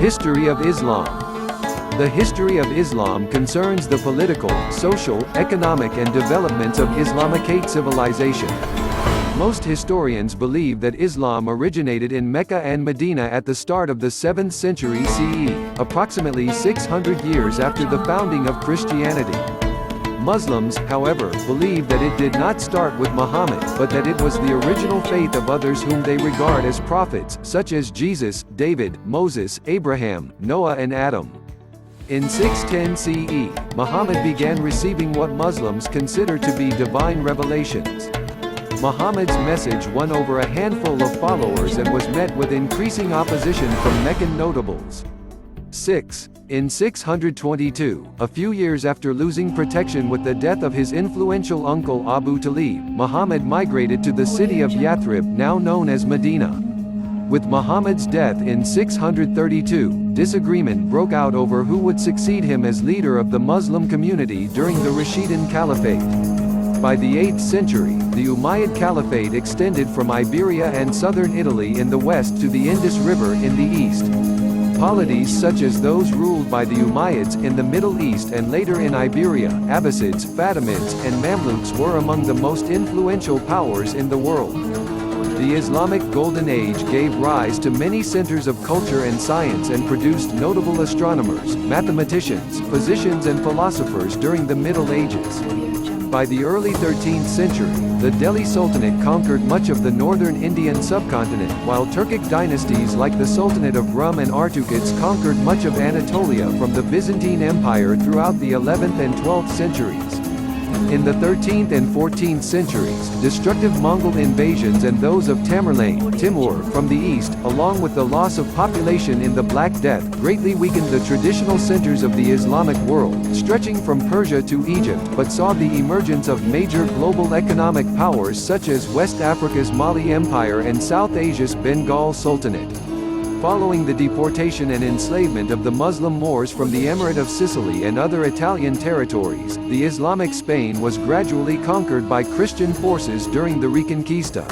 History of Islam. The history of Islam concerns the political, social, economic and developments of Islamicate civilization. Most historians believe that Islam originated in Mecca and Medina at the start of the 7th century CE, approximately 600 years after the founding of Christianity. Muslims, however, believe that it did not start with Muhammad, but that it was the original faith of others whom they regard as prophets, such as Jesus, David, Moses, Abraham, Noah and Adam. In 610 CE, Muhammad began receiving what Muslims consider to be divine revelations. Muhammad's message won over a handful of followers and was met with increasing opposition from Meccan notables. 6. In 622, a few years after losing protection with the death of his influential uncle Abu Talib, Muhammad migrated to the city of Yathrib, now known as Medina. With Muhammad's death in 632, disagreement broke out over who would succeed him as leader of the Muslim community during the Rashidun Caliphate. By the 8th century, the Umayyad Caliphate extended from Iberia and southern Italy in the west to the Indus River in the east. Polities such as those ruled by the Umayyads in the Middle East and later in Iberia, Abbasids, Fatimids, and Mamluks were among the most influential powers in the world. The Islamic Golden Age gave rise to many centers of culture and science and produced notable astronomers, mathematicians, physicians and philosophers during the Middle Ages. By the early 13th century, the Delhi Sultanate conquered much of the northern Indian subcontinent, while Turkic dynasties like the Sultanate of Rum and Artukids conquered much of Anatolia from the Byzantine Empire throughout the 11th and 12th centuries. In the 13th and 14th centuries, destructive Mongol invasions and those of Tamerlane, Timur, from the east, along with the loss of population in the Black Death, greatly weakened the traditional centers of the Islamic world, stretching from Persia to Egypt, but saw the emergence of major global economic powers such as West Africa's Mali Empire and South Asia's Bengal Sultanate. Following the deportation and enslavement of the Muslim Moors from the Emirate of Sicily and other Italian territories, the Islamic Spain was gradually conquered by Christian forces during the Reconquista.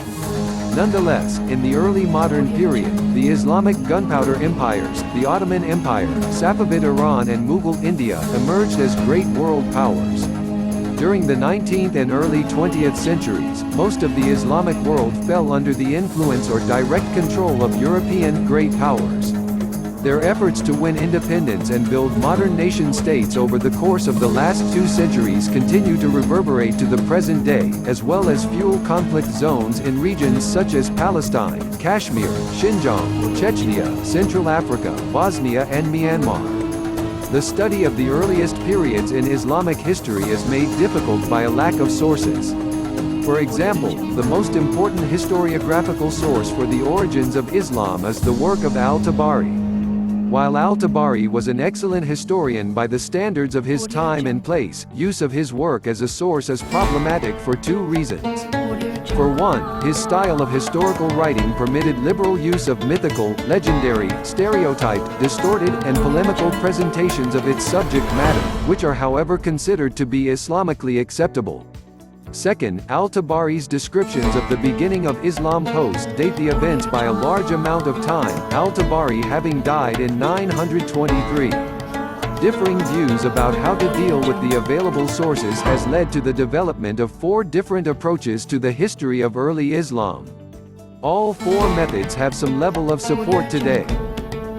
Nonetheless, in the early modern period, the Islamic gunpowder empires, the Ottoman Empire, Safavid Iran and Mughal India, emerged as great world powers. During the 19th and early 20th centuries, most of the Islamic world fell under the influence or direct control of European great powers. Their efforts to win independence and build modern nation-states over the course of the last 2 centuries continue to reverberate to the present day, as well as fuel conflict zones in regions such as Palestine, Kashmir, Xinjiang, Chechnya, Central Africa, Bosnia and Myanmar. The study of the earliest periods in Islamic history is made difficult by a lack of sources. For example, the most important historiographical source for the origins of Islam is the work of al-Tabari. While al-Tabari was an excellent historian by the standards of his time and place, use of his work as a source is problematic for 2 reasons. For one, his style of historical writing permitted liberal use of mythical, legendary, stereotyped, distorted, and polemical presentations of its subject matter, which are however considered to be Islamically acceptable. Second, al-Tabari's descriptions of the beginning of Islam post-date the events by a large amount of time, al-Tabari having died in 923. Differing views about how to deal with the available sources has led to the development of 4 different approaches to the history of early Islam. All 4 methods have some level of support today.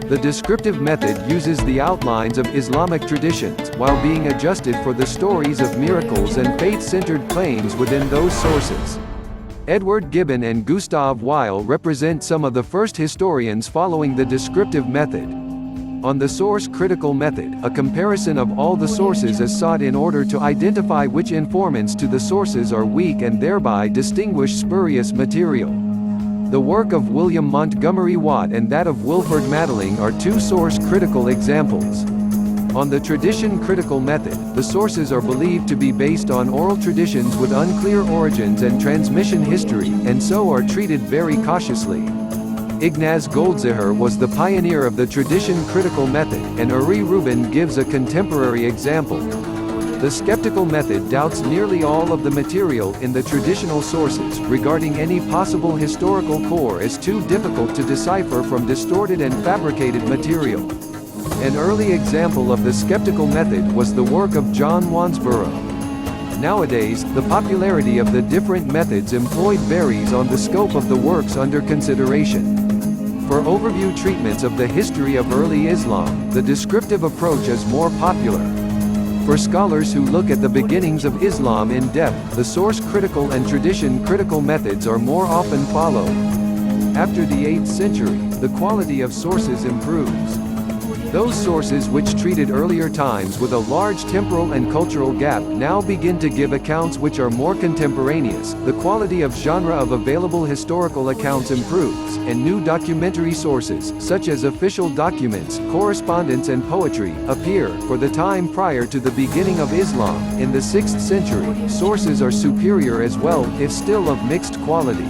The descriptive method uses the outlines of Islamic traditions, while being adjusted for the stories of miracles and faith-centered claims within those sources. Edward Gibbon and Gustav Weil represent some of the first historians following the descriptive method. On the source-critical method, a comparison of all the sources is sought in order to identify which informants to the sources are weak and thereby distinguish spurious material. The work of William Montgomery Watt and that of Wilford Madelung are 2 source-critical examples. On the tradition-critical method, the sources are believed to be based on oral traditions with unclear origins and transmission history, and so are treated very cautiously. Ignaz Goldziher was the pioneer of the tradition-critical method, and Uri Rubin gives a contemporary example. The skeptical method doubts nearly all of the material in the traditional sources, regarding any possible historical core as too difficult to decipher from distorted and fabricated material. An early example of the skeptical method was the work of John Wansbrough. Nowadays, the popularity of the different methods employed varies on the scope of the works under consideration. For overview treatments of the history of early Islam, the descriptive approach is more popular. For scholars who look at the beginnings of Islam in depth, the source-critical and tradition-critical methods are more often followed. After the 8th century, the quality of sources improves. Those sources which treated earlier times with a large temporal and cultural gap now begin to give accounts which are more contemporaneous, the quality of genre of available historical accounts improves, and new documentary sources, such as official documents, correspondence and poetry, appear. For the time prior to the beginning of Islam, in the 6th century, sources are superior as well, if still of mixed quality.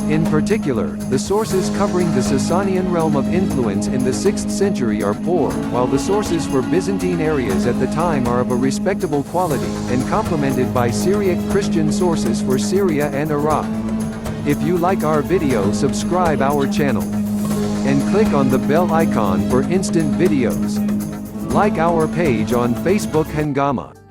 In particular, the sources covering the Sasanian realm of influence in the 6th century are poor, while the sources for Byzantine areas at the time are of a respectable quality, and complemented by Syriac Christian sources for Syria and Iraq. If you like our video, subscribe our channel. And click on the bell icon for instant videos. Like our page on Facebook Hangama.